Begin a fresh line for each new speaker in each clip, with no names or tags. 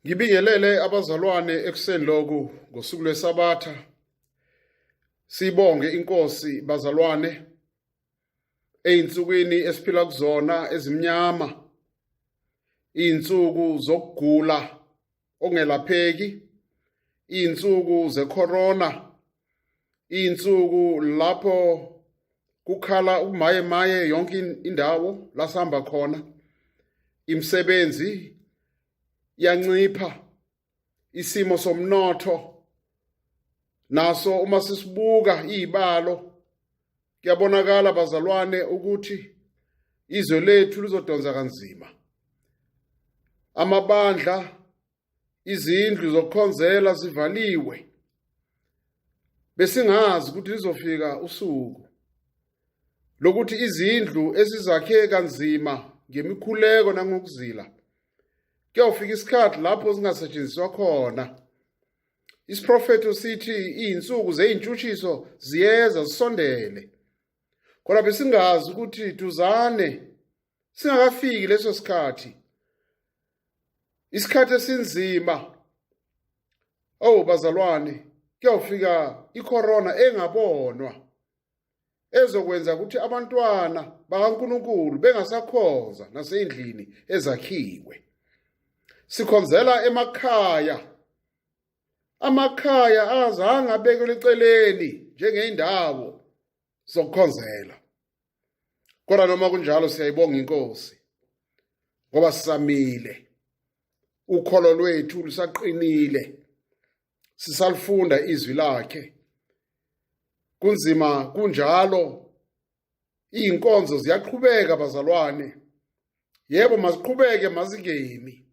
Ngibingelele abazalwane ekuseni lokhu ngosuku lweSabatha. Sibonge iNkosi bazalwane einsukwini esiphila kuzona ezimnyama, insuku zokugula ongelapheki, insuku zecorona, insuku lapho kukhala umaye maye yonke indawo lasihamba khona, imisebenzi yancipha, isimo somnotho naso uma sisibuka izibalo kuyabonakala bazalwane ukuthi izwe lethu lizodonsa kanzima. Amabandla, izindlu zokukhonzela zivaliwe. Besingazi ukuthi lizofika usuku lokuthi izindlu esizakhe kanzima ngemikhuleko nangokuzila kuyofika isikhathi lapho zingasetshenziswa khona. Isiprofeto sithi izinsuku zeintshutshiso ziyeza zisondele. Kodwa besingazi ukuthi tuzane singakafiki leso sikhathi. Isikhathi esinzima. Bazalwane, kuyofika icorona engabonwa ezokwenza ukuthi abantwana bakaNkulunkulu bengasakhonza nasendlini ezakhiwe. Sikhonzela emakhaya. Amakhaya azange abekelwe eceleni njengeindawo zokukhonzela. Kodwa noma kunjalo siyayibonga iNkosi ngoba sisamile. Ukholo lwethu lusaqinile. Sisalifunda izwi lakhe. Kunzima kunjalo izinkonzo ziyaqhubeka bazalwane. Yebo maziqhubeke mazingemi.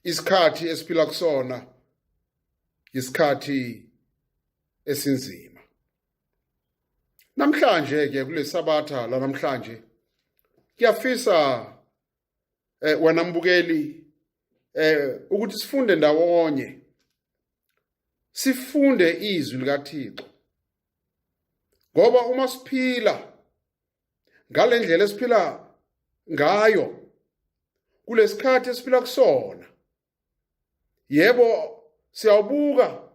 Isikhathi esiphila kusona isikhathi esinzima. Namhlanje ke kule Sabatha la namhlanje kuyafisa wena mbukeli ukuthi sifunde ndawonye. Sifunde izwi likaThixo. Ngoba uma siphila ngalendlela esiphila ngayo kulesikhathi esiphila kusona, yebo siyawubuka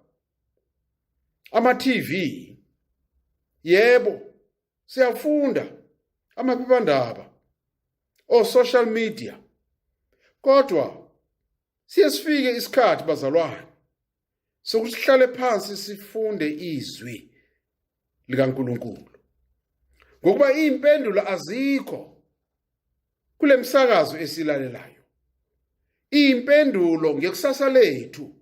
ama-TV, yebo siyafunda amaphephandaba social media, kodwa siyesifike isikhathi bazalwane sokuthi sihlale phansi sifunde izwi likaNkulunkulu. Ngokuba impendulo azikho kule msakazo esilalelayo. Impendulo ngekusasa lethu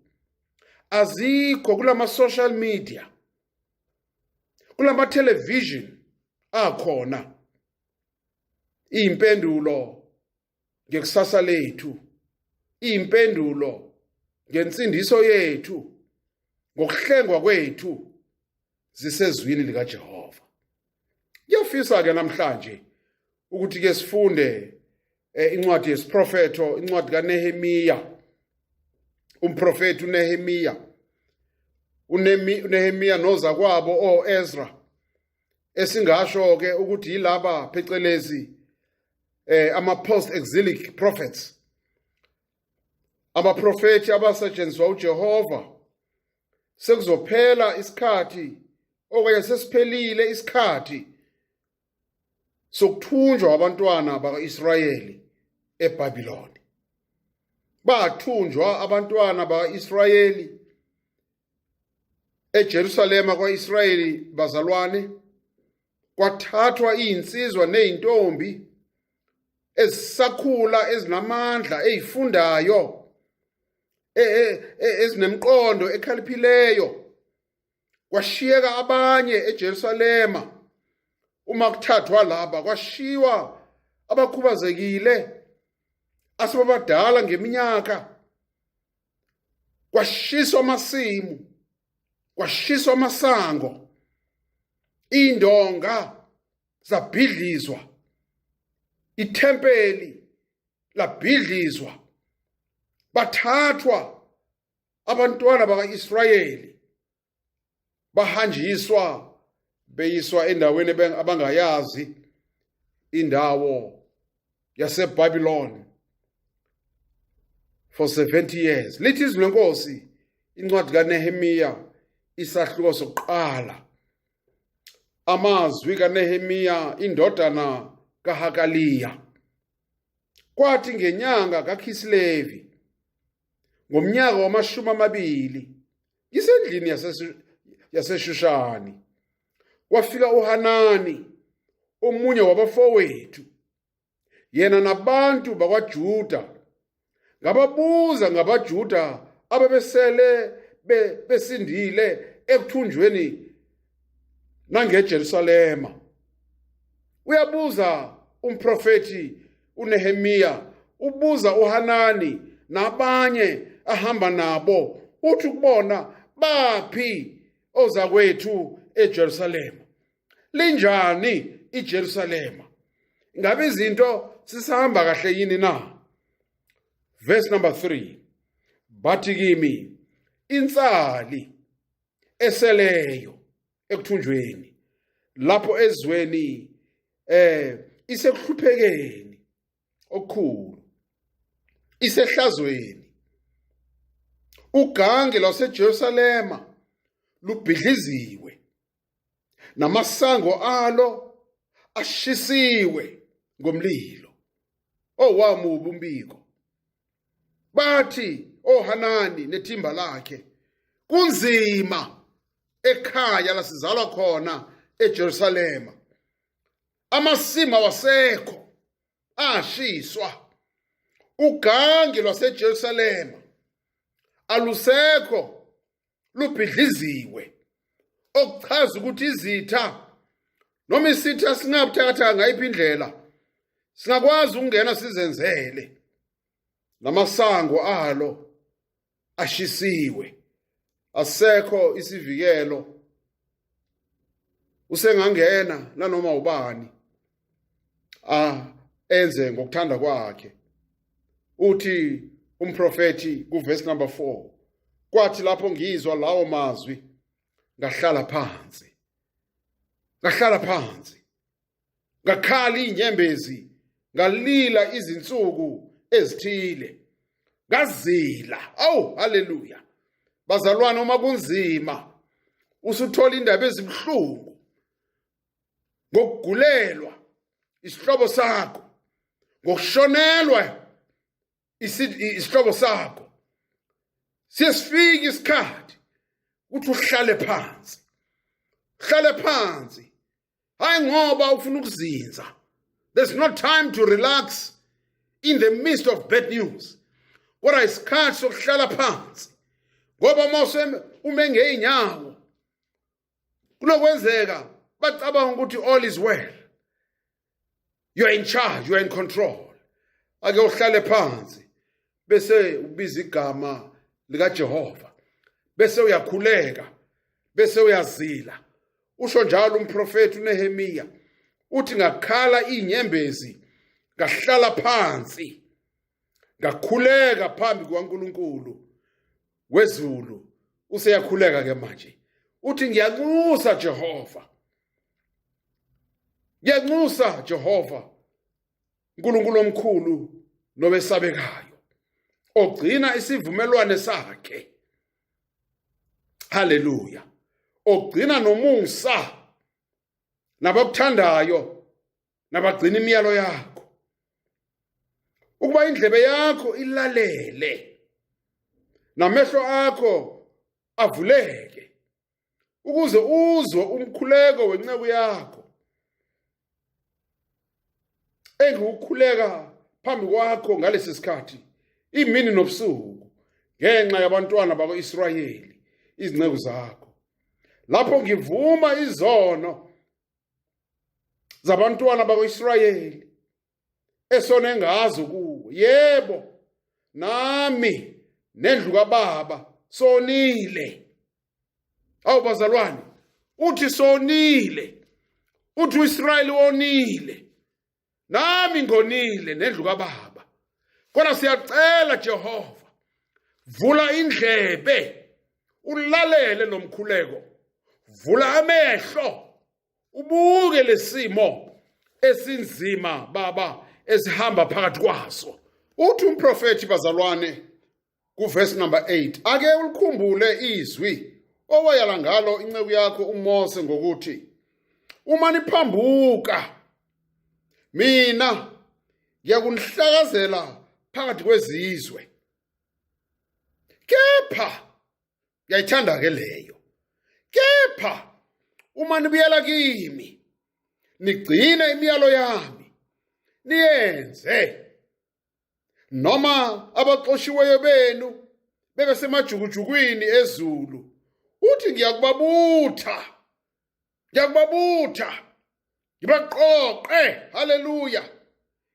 azikho kulama social media, kulama television akhona. Impendulo ngekusasa lethu, impendulo ngensindiso yethu, ngokuhlengwa kwethu zisezwini likaJehova. Ngiyafisa ke namhlanje ukuthi ke sifunde incwadi yesiprofeto, incwadi kaNehemiya. Umprofeti uNehemiya. uNehemiya nozakwabo oEzra esingasho ke ukuthi yilaba phecelezi ama post exilic prophets. Abaprofeti abasetshenziswa uJehova. Sekuzophela isikhathi okanye sesiphelile isikhathi sokuthunjwa abantwana bakaIsrayeli eBhabhiloni. Bathunjwa abantwana bakaIsrayeli eJerusalema kwaIsrayeli bazalwane. Kwathathwa izinsizwa nezintombi ezisakhula ezinamandla ezifundayo ezinemqondo ekhaliphileyo. Kwashiyeka abanye eJerusalema. Uma kuthathwa laba kwashiwa abakhubazekile asebabadala ngeminyaka. Kwashiswa amasimu, kwashiswa amasango, indonga zabhidlizwa, ithempeli labhidlizwa. Bathathwa abantwana bakaIsrayeli bahanjiswa beyiswa endaweni abangayazi, indawo yaseBhabhiloni. for 70 years. Lithi izwi lenkosi incwadi kaNehemiya isahluko sokuqala. Amazwi kaNehemiya indodana kaHakaliya. Kwathi ngenyanga kaKhislevi ngomnyaka wama-20 isendlini yaseShushani kwafika uHanani omunye wabafowethu yena nabantu bakwaJuda ngababuza ngabaJuda ababesele besindile ekuthunjweni nangeJerusalema. Uyabuza umprofeti uNehemiya, ubuza uHanani nabanye ahamba nabo, uthi kubona baphi ozakwethu eJerusalema, linjani iJerusalema, ngabe izinto sisahamba kahle yini na? Verse number 3, bathi kimi insali eseleyo ekuthunjweni lapho ezweni isekuhluphekeni okukhulu, isehlazweni, ugange lwaseJerusalema lubhidliziwe namasango alo ashisiwe ngomlilo. Owamubi umbiko. Bathi oHanani nethimba lakhe, kunzima ekhaya lasizalwa khona eJerusalema, amasima wasekho ashiswa, ugange lwaseJerusalema alusekho lubhidliziwe, okuchaza ukuthi izitha noma isitha singabuthakathaka ngayiphi indlela singakwazi ukungena sizenzele, namasango alo ashisiwe, asekho isivikelo, usengangena nanoma ubani enze ngokuthanda kwakhe. Uthi umprofeti kuverse number 4, kwathi lapho ngizwa lawo mazwi ngahlala phansi, ngakhala inyembezi, ngalila izinsuku ezithile, ngazila. Awu haleluya. Bazalwane, uma kunzima usuthola indaba ezibhlungu ngokugulelwa isihlobo sakho, ngokushonelwa isihlobo sakho, siyesifika isikhathi uthi uhlale phansi, hayi ngoba ufuna ukuzinza. There's no time to relax in the midst of bad news. Kodwa isikhathi sokuhlala phansi, ngoba mase ume ngeenyawo kunokwenzeka bacabanga ukuthi all is well, you are in charge, you are in control. Ake uhlale phansi bese ubiza igama likaJehova, bese uyakhuleka, bese uyazila. Usho njalo umprofeti uNehemiya, uthi ngakhala inyembezi, ngahlala phansi, ngakhuleka phambi kwaNkulunkulu wezulu. Useyakhuleka ke manje, uthi ngiyanxusa Jehova, uNkulunkulu omkhulu nowesabekayo, ogcina isivumelwano sakhe. Haleluya. Ogcina nomusa nabakuthandayo nabagcina imiyalo yakho. Ukuba indlebe yakho ilalele namehlo akho avuleke ukuze uzwe umkhuleko wenceku yakho engikukhuleka phambi kwakho ngalesi sikhathi imini nobusuku ngenxa yabantwana bako-Israyeli, izinceku zakho. Lapho ngivuma izono zabantwana bako-Israyeli esone ngazo kuwe, yebo nami nendlu kababa sonile. Awu bazalwane, uthi sonile, uthi uIsrayeli wonile, nami ngonile nendlu kababa. Kodwa siyacela Jehova, vula indlebe ulalele nomkhuleko, vula amehlo ubuke lesimo esinzima baba esihamba phakathi kwaso. Uthi umprofeti bazalwane Kuverse number 8, ake ulikhumbule izwi owayala ngalo inceku yakho uMose ngokuthi, uma niphambuka mina ngiyakunihlakazela phakathi kwezizwe. Kepha ngiyayithanda ke leyo. Kepha uma nibuyela kimi nigcine imiyalo yami niyenze, noma abaxoshiweyo benu bebe semajukujukwini ezulu, uthi ngiyakubabutha ngibaqoqe, haleluya,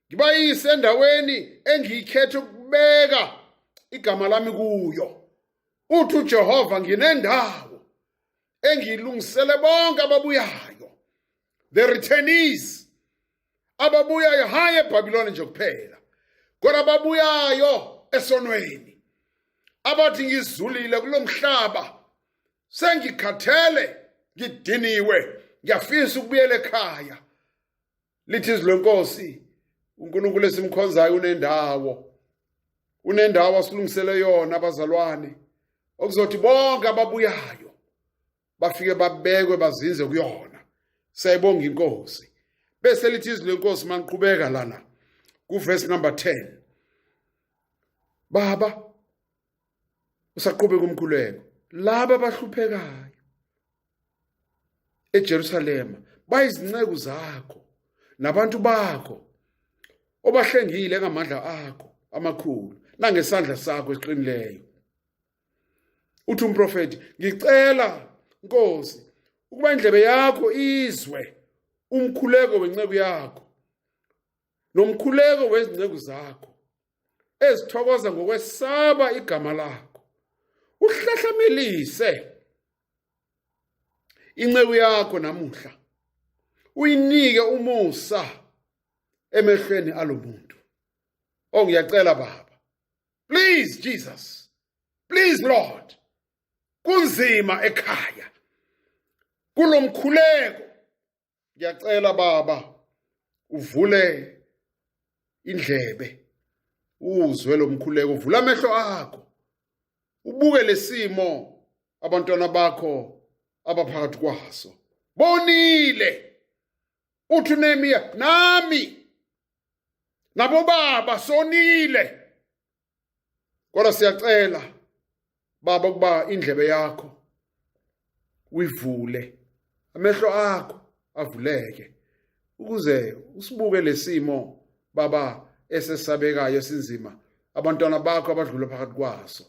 ngibayise endaweni engiyikhethe ukubeka igama lami kuyo. Uthi uJehova, nginendawo engiyilungisele bonke ababuyayo, the returnees, ababuyayo hayi eBhabhiloni nje kuphela, kodwa ababuyayo esonweni, abathi ngizulile kulo mhlaba, sengikhathele, ngidiniwe, ngiyafisa ukubuyela ekhaya. Lithi izwi lenkosi, uNkulunkulu esimkhonzayo unendawo asilungisele yona abazalwane, okuzothi bonke ababuyayo bafike babekwe bazinze kuyona. Sayibonga inkosi. Bese lithi izwi lenkosi maniqhubeka lana kuverse number 10, Baba, usaqhubeka umkhuleko, laba abahluphekayo eJerusalema bayizinceku zakho nabantu bakho obahlengile ngamandla akho amakhulu nangesandla sakho esiqinileyo. Uthi umprofeti, ngicela Nkosi ukuba indlebe yakho izwe umkhuleko wenceku yakho nomkhuleko wezinceku zakho ezithokoza ngokwesaba igama lakho. Uhlahlamelise inceku yakho namuhla, uyinike umusa emehlweni alomuntu. Ngiyacela Baba, please Jesus, please Lord, kunzima ekhaya kulomkhuleko, ngiyacela Baba uvule indlebe uzwe lo mkhuleko, uvula amehlo akho ubuke lesimo abantwana bakho abaphakathi kwaso. Bonile uthi uNehemiya, nami nabo baba sonile, kodwa siyacela Baba ukuba indlebe yakho uyivule, amehlo akho avuleke, ukuze usibuke lesimo Baba esesabekayo esinzima abantwana bakho abadlula phakathi kwaso.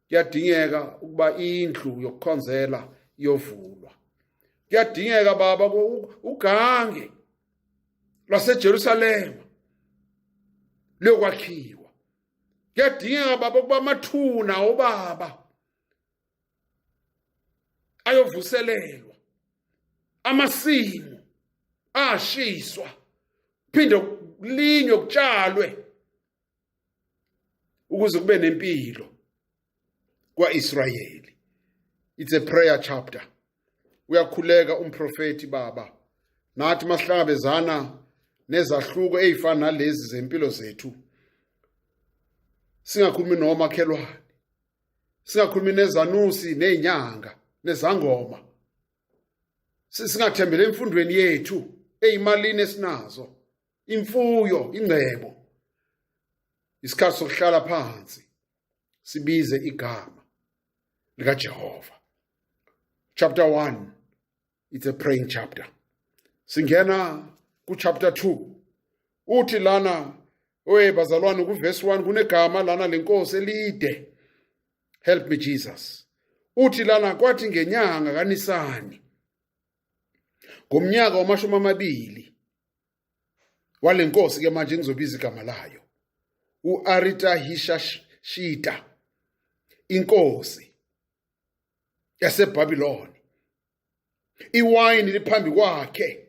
Kuyadingeka ukuba indlu yokukhonzela iyovulwa. Kuyadingeka Baba ugange lwaseJerusalema liyokwakhiwa. Kuyadingeka Baba ukuba amathuna obaba ayovuselelwa, amasimu ashiswa, phinde kulinywe kutshalwe ukuze kube nempilo kwa-Israyeli. It's a prayer chapter. Uyakhuleka umprofeti Baba, nathi masihlangabezana nezahluko ezifana nalezi zempilo zethu, singakhulumi nomakhelwane, singakhulumi nezanusi nezinyanga nezangoma, singathembele emfundweni yethu eyimalini esinazo, imfuyo, ingcebo. Isikhathi sokuhlala phansi sibize igama likaJehova. Chapter 1, it's a praying chapter. Singena ku chapter 2. Uthi lana bazalwane kuverse 1 kunegama lana lenkosi elide. Help me Jesus. Uthi lana kwathi ngenyanga kaNisani ngomnyaka wama-20 walenkosi ke manje ngizobiza igama layo, uArithahashita, inkosi yaseBhabhiloni, iwayini liphambi kwakhe,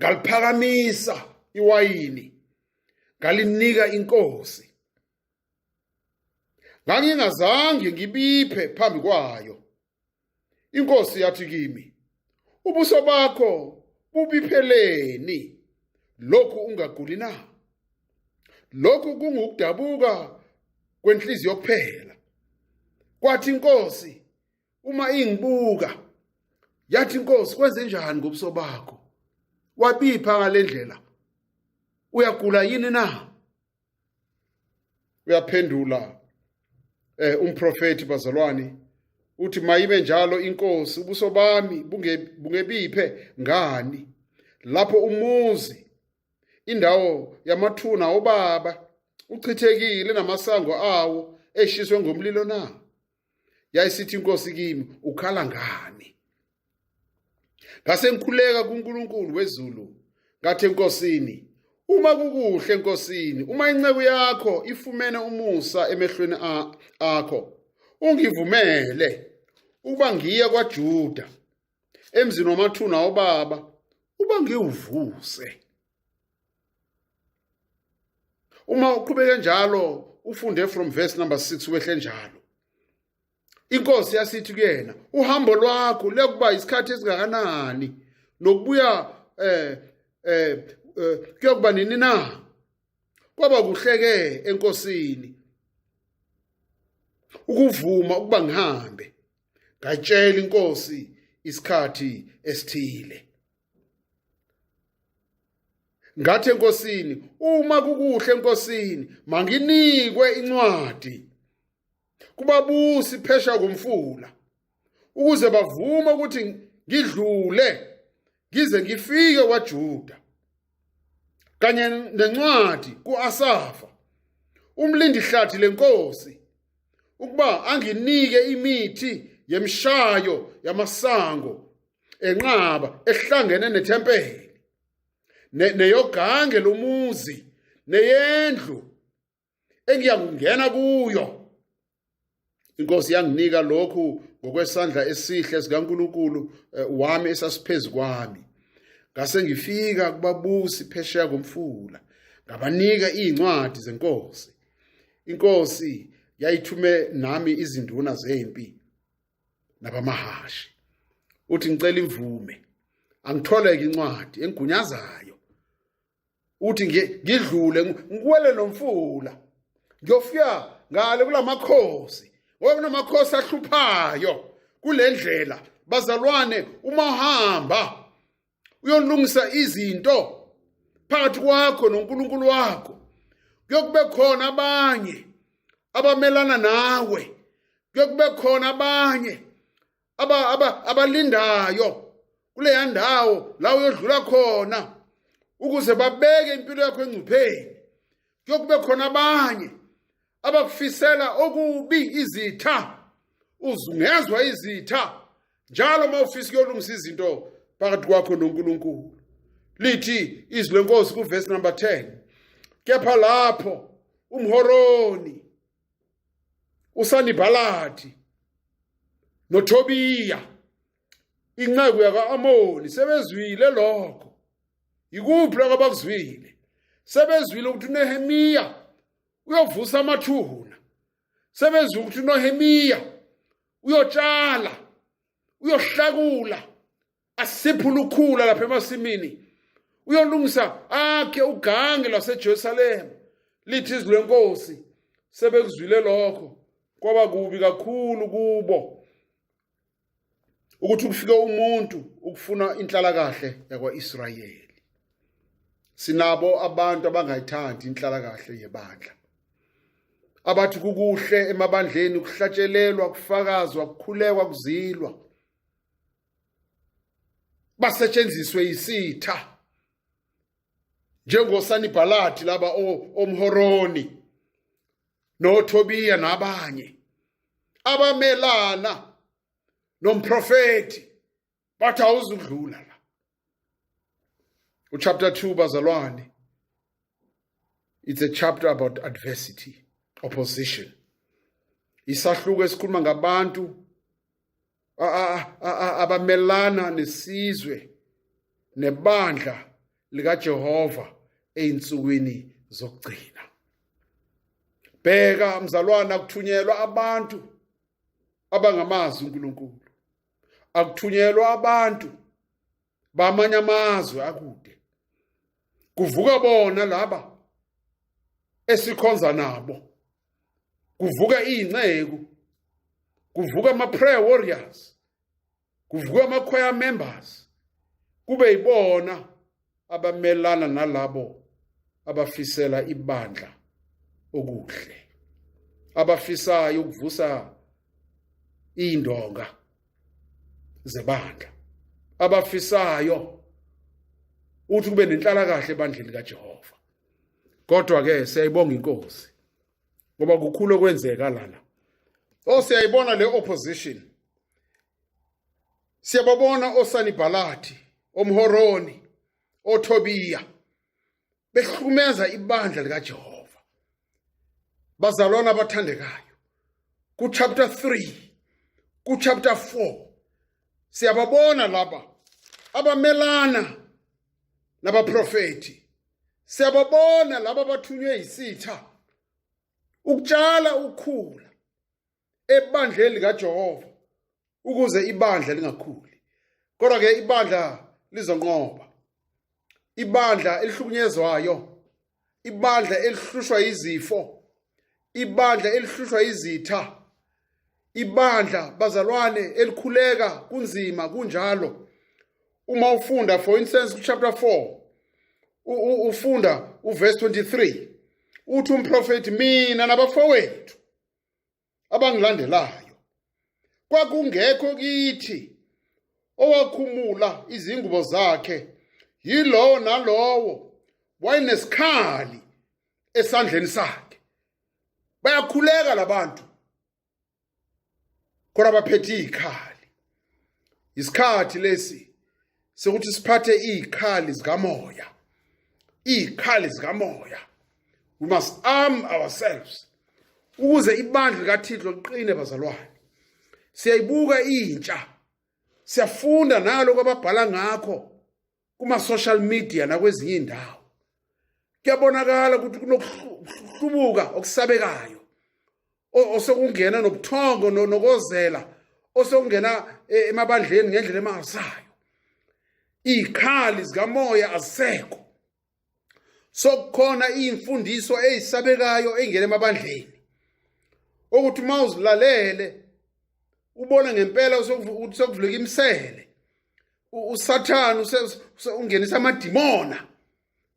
ngaliphakamisa iwayini ngalinika inkosi, ngangingazange ngibiphe phambi kwayo. Inkosi yathi kimi, ubuso bakho bubipheleni, lokhu ungaguli na? Lokhu kungukudabuka kwenhliziyo kuphela. Kwathi inkosi uma ingibuka yathi inkosi kwenze njani ngobuso bakho? Wabipha ngalendlela. Uyagula yini na? Uyaphendula umprofeti bazalwane uthi mayibe njalo inkosi ubuso bami bungebiphe ngani lapho umuzi indawo yamathuna obaba uchithekile namasango awo eshiswe ngomlilo na? Yayisithi inkosi kimi ukhala ngani? Ngase ngikhuleka kuNkulunkulu wezulu ngathi enkosini, uma kukuhle enkosini, uma inceku yakho ifumene umusa emehlweni akho, ungivumele ukuba ngiye kwaJuda emzini wamathuna obaba uba ngiwuvuse. Uma uqhubeke njalo ufunde from verse number 6 wehle njalo. Inkosi yasithi kuyena, uhambo lwakho lekuba isikhathi esingakanani nokubuya kuyokuba nini na? Kwaba kuhleke enkosini ukuvuma ukuba ngihambe. Ngayitshela inkosi isikhathi esithile. Ngathi enkosini, uma kukuhle enkosini, manginikwe incwadi kubabusi phesha komfula ukuze bavuma ukuthi ngidlule ngize ngifike kwaJuda, kanye nencwadi kuAsafa umlindi hlathi lenkosi ukuba anginike imithi yemshayo yamasango enqaba ehlangene nethempeli neyogange lomuzi neyendlu engiyakungena kuyo. Inkosi yanginika lokhu ngokwesandla esihle sikaNkulunkulu wami esasiphezu kwami. Ngase ngifika kubabusi phesheya komfula ngabanika izincwadi zenkosi. Inkosi yayithume nami izinduna zempi nabamahashi. Uthi ngicela imvume angitholeke incwadi engigunyazayo. Uthi ngidlule ngiwele nomfula ngiyofika ngale kulamakhosi. Ngoba kunamakhosi ahluphayo kulendlela. Bazalwane, uma uhamba uyolungisa izinto phakathi kwakho noNkulunkulu wakho, kuyokube khona abanye abamelana nawe, kuyokube khona abanye abalindayo kuleya ndawo la uyodlula khona ukuze babeke impilo yakho engcupheni. Kuyokube khona abanye abakufisela okubi izitha, uzungezwa izitha njalo uma ufisa ukuyolungisa izinto phakathi kwakho noNkulunkulu. Lithi izwi lenkosi kuverse number 10, kepha lapho umHoroni, uSanibhalathi noThobiya inceku yaka-Amoni sebezwile lokho. Ikuphi lokho abakuzwile? Sebezwile ukuthi uNehemiya uyovusa amathuna. Sebezwile ukuthi uNehemiya uyotshala, uyohlakula, asiphula ukhula lapha emasimini, uyolungisa akhe ugange lwaseJerusalema. Lithi izwi lenkosi sebekuzwile lokho, kwaba kubi kakhulu kubo ukuthi kufike umuntu ukufuna inhlalakahle yakwa-Israyeli. Sinabo abantu abangayithandi inhlalakahle yebandla, abathi kukuhle emabandleni kuhlatshelelwa, kufakazwa, kukhulekwa, kuzilwa, basetshenziswe isitha njengoSanibhalathi laba omHoroni noThobiya nabanye abamelana nomprofeti bathi awuzudlula la. Chapter 2 bazalwane, it's a chapter about adversity, opposition. Isahluko esikhuluma ngabantu abamelana nesizwe nebandla likaJehova einsukwini zokugcina. Bheka mzalwana, akuthunyelwa abantu abangamazi uNkulunkulu, akuthunyelwa abantu bamanye amazwe akude. Kuvuka bona laba esikhonza nabo, kuvuka inceku, kuvuka ama-prayer warriors, kuvuka ama-choir members, kube yibona abamelana nalabo abafisela ibandla okuhle, abafisayo ukuvusa indonga zebandla, abafisayo uthi kube nenhlalakahle ebandleni kaJehova. Kodwa ke siyayibonga inkosi ngoba kukhulu okwenzeka lana. Siyayibona le opposition, siyababona oSanibhalathi, oMhoroni, oThobiya behlukumeza ibandla likaJehova. Bazalwana abathandekayo, ku chapter 3, ku chapter 4, siyababona laba abamelana nabaprofeti, siyababona laba bathunywe yisitha ukutshala ukhula ebandleni likaJehova ukuze ibandla lingakhuli. Kodwa ke ibandla lizonqoba, ibandla elihlukunyezwayo, ibandla elihlushwa izifo, ibandla elihlushwa izitha, ibandla bazalwane elikhuleka kunzima kunjalo. Uma ufunda for instance chapter 4 ufunda uverse 23, uthi umprofeti, mina nabafowethu abangilandelayo kwakungekho kithi owakhumula izingubo zakhe, yilowo nalowo wayenesikhali esandleni sakhe. Bayakhuleka labantu kodwa baphethe izikhali. Isikhathi lesi sokuthi siphathe izikhali zikamoya, izikhali zikamoya. We must arm ourselves ukuze ibandla likaThixo liqine bazalwane. Siyayibuka intsha, siyafunda nalo kwababhala ngakho kuma social media nakwezinye indawo. Kuyabonakala ukuthi kunokuhlubuka okusabekayo osokungena nobuthongo nokozela osokungena emabandleni ngendlela emangasayo. Izikhali zikamoya azisekho. Sokukhona imfundiso ezisabekayo engene emabandleni ukuthi mawuzilalele ubona ngempela ukuthi sokuvuleka imsele, uSathane ungenisa amadimona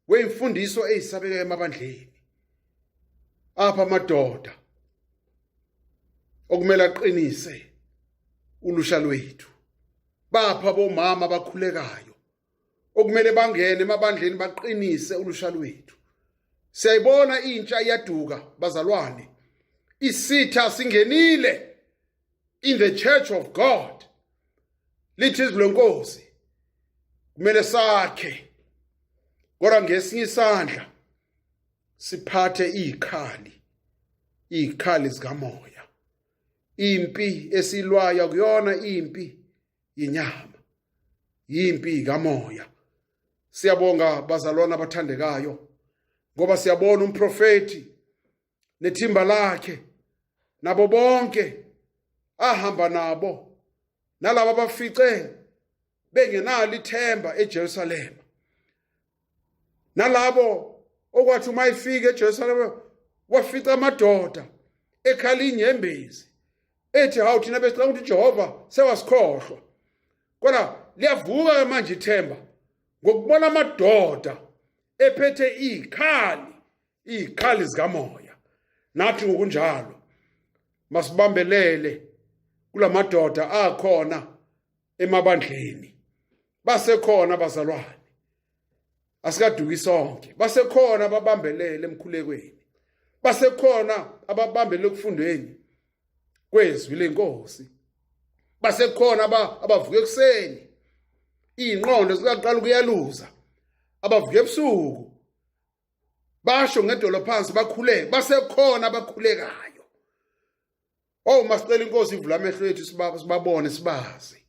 weimfundiso ezisabekayo emabandleni. Apha amadoda okumele aqinise ulusha lwethu, bapha bomama abakhulekayo okumele bangene emabandleni baqinise ulusha lwethu. Siyayibona intsha iyaduka bazalwane, isitha singenile in the church of God. Lithi izwi lenkosi kumele sakhe, kodwa ngesinye isandla siphathe izikhali zikamoya. Impi esilwayo kuyona impi yenyama, impi kamoya. Siyabonga bazalwana abathandekayo ngoba siyabona umprofeti nethimba lakhe nabo bonke ahamba nabo, nalabo abafice bengenalo ithemba eJerusalema, nalabo okwathi uma ifika eJerusalema wafica amadoda ekhala inyembezi ethi hawu thina besicela ukuthi uJehova sewasikhohlwa. Kodwa liyavuka manje ithemba ngokubona amadoda ephethe izikhali zikamoya. Nathi ngokunjalo masibambelele kulamadoda akhona emabandleni. Basekhona bazalwane, asikaduki sonke. Basekhona ababambelele emkhulekweni, basekhona ababambelele ekufundweni kwezwi lenkosi, basekhona abavuka ekuseni ingqondo zikaqala ukuyaluza, abavuka ebusuku basho ngedolo phansi bakhuleke. Basekhona abakhulekayo. Masicela inkosi ivula amehlo ethu sibabone sibazi,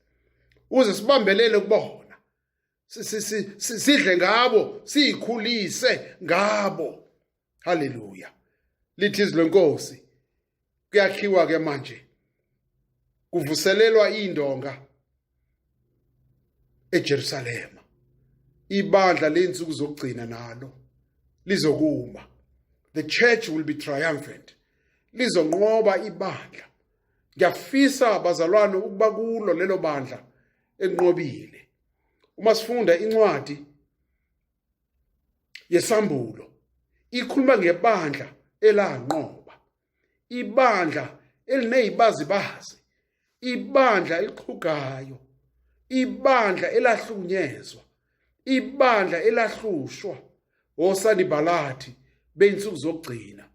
uze sibambelele kubona, sidle ngabo, sikhulise ngabo. Haleluya. Lithi izwi lenkosi kuyakhiwa ke manje, kuvuselelwa indonga eJerusalema. Ibandla lensuku zokugcina nalo lizokuma. The church will be triumphant. lizonqoba ibandla. Ngiyafisa bazalwane ukuba kulo lelo bandla enqobile. Uma sifunda incwadi yesambulo ikhuluma ngebandla elanqoba, ibandla elinezibazibazi, ibandla eliqhugayo, ibandla elahlukunyezwa, ibandla elahlushwa osanibalathi beinsuku zokugcina,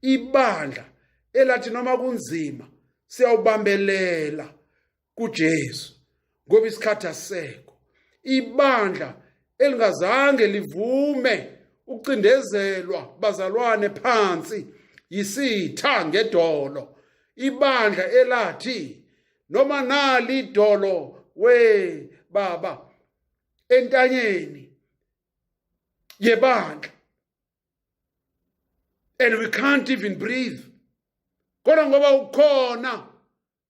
ibandla elathi noma kunzima siyawubambelela kuJesu ngoba isikhathi asekho, ibandla elingazange livume ukucindezelwa bazalwane phansi yisitha ngedolo, ibandla elathi noma nali idolo we baba entanyeni yebandla and we can't even breathe, kodwa ngoba ukhona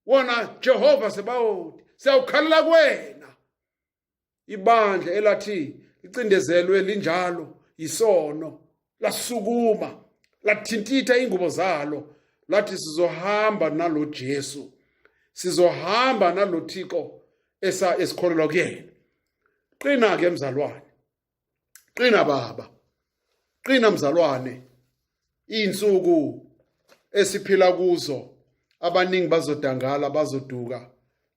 wona Jehova Sebawothi siyawukhalela kuwena. Ibandla elathi licindezelwe linjalo yisono lasukuma lathintitha ingubo zalo lathi sizohamba nalo Jesu, sizohamba nalo Thixo esikholelwa kuyena. Qina ke mzalwane, qina baba, qina mzalwane. Insuku esiphila kuzo abaningi bazodangala, bazoduka,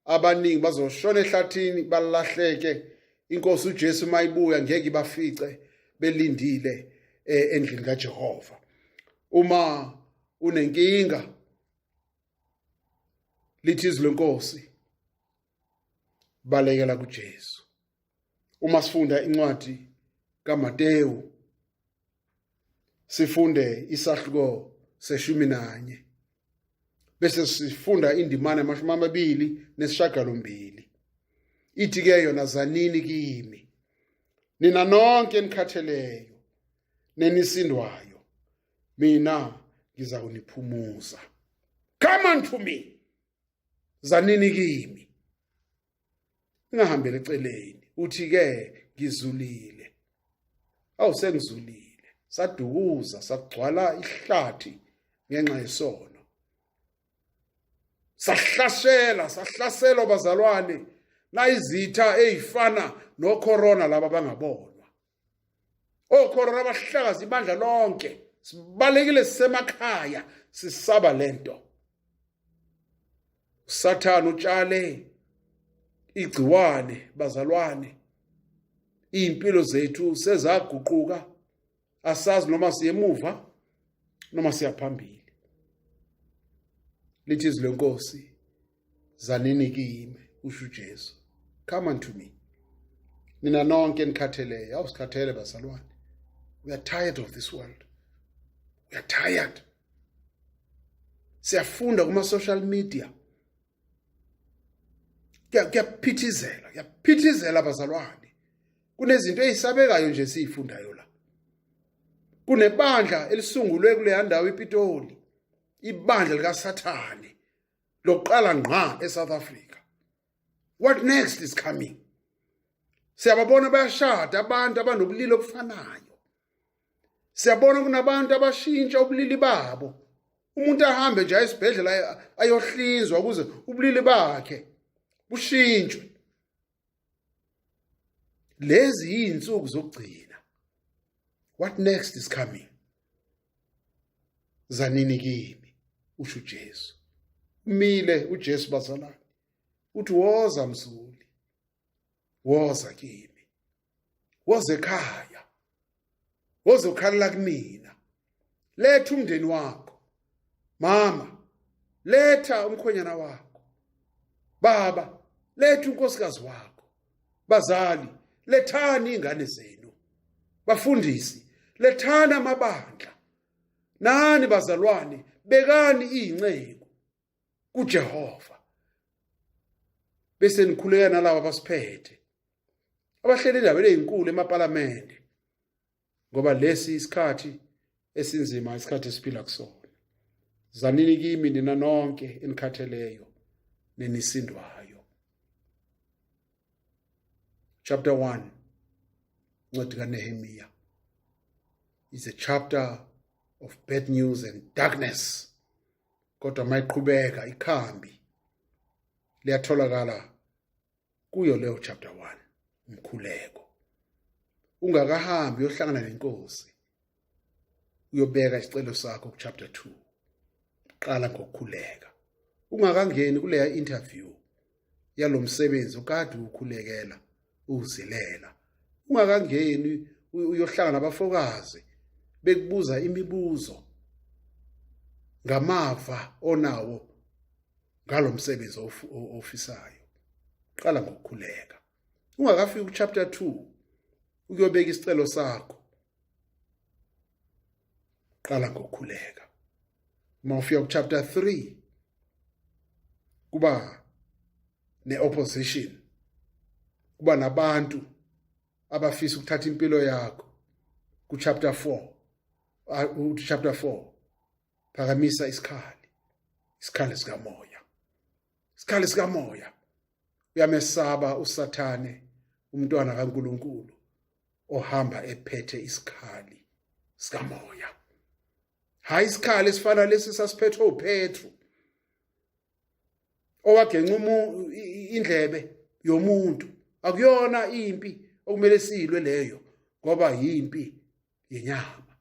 abaningi bazoshona ehlathini balahleke. Inkosi uJesu mayibuya ngeke ibafice belindile endlini kaJehova. Uma unenkinga lithi izwi lenkosi balekela kuJesu. Uma sifunda incwadi kaMateyu sifunde isahluko se-11 bese sifunda indimana ya-28. Ithi ke yona, zanini kimi nina nonke enikhatheleyo nenisindwayo, mina ngiza kuniphumuza. Come unto me, zanini kimi. Ngahambele eceleni uthi ke ngizulile. Sengizulile, sadukuza sagcwala ihlathi ngenxa yesono. Sahlaselwa bazalwane na izitha ezifana nocorona laba bangabonwa. Ocorona bahlakaza ibandla lonke. Sibalekile sisemakhaya sisaba lento. Usathane utshale igciwane bazalwane. Impilo zethu sezaguquka, asazi noma siyemuva noma siyaphambili. Lithi izwi lenkosi, zanini kimi, usho uJesu. Come unto me, nina nonke enikhatheleyo. Awusikhathele bazalwane. We are tired of this world. We are tired. Siyafunda kuma social media. Kuyaphithizela bazalwane. Kunezinto ezisabekayo nje siyifundayo la. Kunebandla elisungulwe kule ndawo ePitoli, ibandla likaSathane lokuqala ngqa eSouth Africa. What next is coming? Siyababona bayashada abantu abanobulili obufanayo. Siyabona kunabantu abashintsha ubulili babo. Umuntu ahambe nje esibhedlela ayohlinzwa ukuze ubulili bakhe bushintshwe. Lezi yinsuku zokugcina. What next is coming? Zanini kimi, usho uJesu. Umile uJesu bazalwane. Uthi woza mzuli. Woza kimi. Woza ekhaya. Woza ukhalela kumina. Letha umndeni wakho. Mama, letha umkhwenyana wakho. Baba, letha unkosikazi wakho. Bazali, lethani ingane zenu. Bafundisi, lethani amabandla. Nani bazalwane, bekani inceku kuJehova. Bese nikhuleka nalabo abasiphethe. Abahleli endabeni ezinkulu emaparlamente. Ngoba lesi isikhathi esinzima, isikhathi esiphila kusona. Zanini kimi nina nonke enikhatheleyo nenisindwayo. Chapter 1, Ncwadi kaNehemiya, is a chapter of bad news and darkness. kodwa mayiqhubeka ikhambi liyatholakala kuyo leyo chapter 1 umkhuleko. Ungakahambi uyohlangana nenkosi uyobeka isicelo sakho ku chapter 2, qala ngokukhuleka. Ungakangeni kuleya interview yalomsebenzi ukade ukhulekela uzilela, ungakangeni uyohlangana nabafokazi bekubuza imibuzo ngamava onawo ngalomsebenzi ofisayo, qala ngokukhuleka. Ungakafiki ku chapter 2 ukuyobeka isicelo sakho, qala ngokukhuleka. Uma ufika ku chapter 3 kuba ne-opposition, kuba nabantu abafisa ukuthatha impilo yakho. Ku chapter 4 phakamisa isikhali sikamoya. Isikhali sikamoya uyamesaba uSathane, umntwana kaNkulunkulu ohamba ephethe isikhali sikamoya. Hayi isikhali esifana lesi sasiphethwe uPetru owagenca indlebe yomuntu. Akuyona impi okumele silwe leyo, ngoba yimpi yenyama.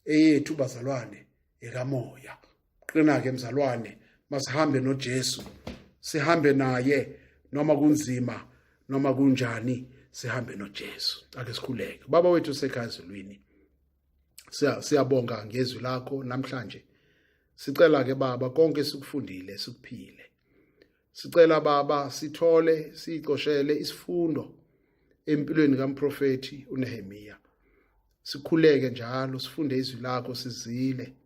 Eyethu bazalwane ekamoya. Qina ke mzalwane, masihambe noJesu, sihambe naye noma kunzima noma kunjani, sihambe noJesu. Ake sikhuleke. Baba wethu sekhaya ezulwini, siyabonga ngezwi lakho namhlanje. Sicela ke Baba konke sikufundile sikuphile. Sicela Baba sithole siqoshele isifundo empilweni kaMprofeti uNehemiya. Sikhuleke njalo sifunde izwi lakho sizile,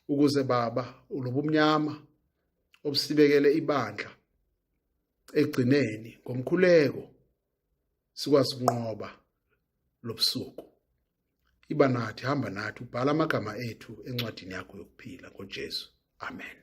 ukuze Baba ulobumnyama obusibekele ibandla egcineni ngomkhuleko sikwazi ukunqoba lobusuku. Iba nathi, hamba nathi, ubhala amagama ethu encwadini yakho yokuphila ngoJesu. Amen.